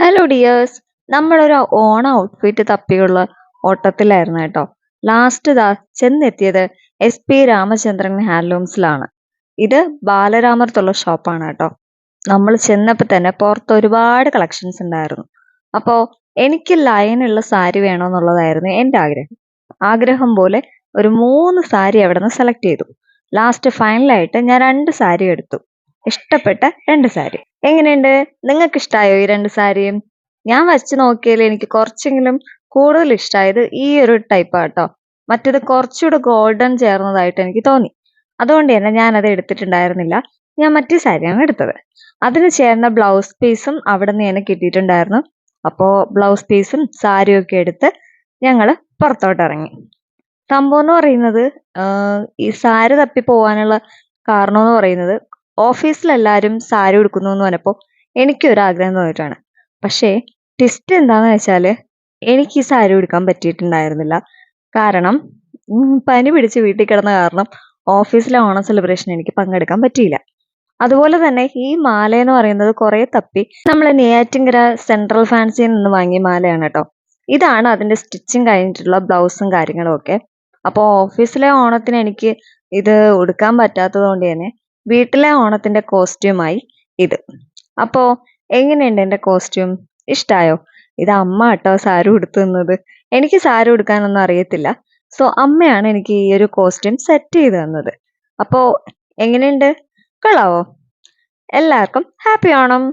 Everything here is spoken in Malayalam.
ഹലോ ഡിയേഴ്സ്, നമ്മളൊരു ഓണ ഔട്ട്ഫിറ്റ് തപ്പിയുള്ള ഓട്ടത്തിലായിരുന്നു കേട്ടോ. ലാസ്റ്റ് ചെന്നെത്തിയത് SP രാമചന്ദ്രൻ ഹാൻഡ്ലൂംസിലാണ്. ഇത് ബാലരാമർത്തുള്ള ഷോപ്പാണ് കേട്ടോ. നമ്മൾ ചെന്നപ്പോൾ തന്നെ പുറത്ത് ഒരുപാട് കളക്ഷൻസ് ഉണ്ടായിരുന്നു. അപ്പോൾ എനിക്ക് ലൈനുള്ള സാരി വേണമെന്നുള്ളതായിരുന്നു എൻ്റെ ആഗ്രഹം. ആഗ്രഹം പോലെ ഒരു 3 സാരി അവിടെ നിന്ന് സെലക്ട് ചെയ്തു. ലാസ്റ്റ് ഫൈനലായിട്ട് ഞാൻ 2 സാരി എടുത്തു. ഇഷ്ടപ്പെട്ട 2 സാരി. എങ്ങനെയുണ്ട്? നിങ്ങൾക്ക് ഇഷ്ടമായോ ഈ 2 സാരിയും? ഞാൻ വച്ച് നോക്കിയതിൽ എനിക്ക് കുറച്ചെങ്കിലും കൂടുതൽ ഇഷ്ടമായത് ഈ ഒരു ടൈപ്പ് ആട്ടോ. മറ്റേത് കുറച്ചുകൂടെ ഗോൾഡൻ ചേർന്നതായിട്ട് എനിക്ക് തോന്നി. അതുകൊണ്ട് തന്നെ ഞാനത് എടുത്തിട്ടുണ്ടായിരുന്നില്ല. ഞാൻ മറ്റേ സാരിയാണ് എടുത്തത്. അതിന് ചേർന്ന ബ്ലൗസ് പീസും അവിടെ നിന്ന് തന്നെ കിട്ടിയിട്ടുണ്ടായിരുന്നു. അപ്പോൾ ബ്ലൗസ് പീസും സാരിയും ഒക്കെ എടുത്ത് ഞങ്ങൾ പുറത്തോട്ട് ഇറങ്ങി. സംഭവം എന്ന് പറയുന്നത് ഈ സാരി തപ്പി പോകാനുള്ള കാരണം എന്ന് പറയുന്നത്, ഓഫീസിലെല്ലാവരും സാരി ഉടുക്കുന്നു എന്ന് പറഞ്ഞപ്പോൾ എനിക്കൊരാഗ്രഹം തോന്നിയിട്ടാണ്. പക്ഷേ ട്വിസ്റ്റ് എന്താന്ന് വെച്ചാൽ എനിക്ക് ഈ സാരി ഉടുക്കാൻ പറ്റിയിട്ടുണ്ടായിരുന്നില്ല. കാരണം പനി പിടിച്ച് വീട്ടിൽ കിടന്ന കാരണം ഓഫീസിലെ ഓണം സെലിബ്രേഷൻ എനിക്ക് പങ്കെടുക്കാൻ പറ്റിയില്ല. അതുപോലെ തന്നെ ഈ മാല എന്ന് പറയുന്നത് കുറേ തപ്പി നമ്മൾ നെയ്യാറ്റിൻകര സെൻട്രൽ ഫാൻസിയിൽ നിന്ന് വാങ്ങിയ മാലയാണ് കേട്ടോ. ഇതാണ് അതിന്റെ സ്റ്റിച്ചിങ് കഴിഞ്ഞിട്ടുള്ള ബ്ലൗസും കാര്യങ്ങളും ഒക്കെ. അപ്പോൾ ഓഫീസിലെ ഓണത്തിന് എനിക്ക് ഇത് ഉടുക്കാൻ പറ്റാത്തത് കൊണ്ട് തന്നെ വീട്ടിലെ ഓണത്തിന്റെ കോസ്റ്റ്യൂമായി ഇത്. അപ്പോൾ എങ്ങനെയുണ്ട് എൻ്റെ കോസ്റ്റ്യൂം? ഇഷ്ടായോ? ഇത് അമ്മ കേട്ടോ സാരി ഉടുത്തു തന്നത്. എനിക്ക് സാരി ഉടുക്കാനൊന്നും അറിയത്തില്ല. സോ അമ്മയാണ് എനിക്ക് ഈ ഒരു കോസ്റ്റ്യൂം സെറ്റ് ചെയ്ത് തന്നത്. അപ്പോൾ എങ്ങനെയുണ്ട്? കൊള്ളാവോ? എല്ലാവർക്കും ഹാപ്പി ഓണം.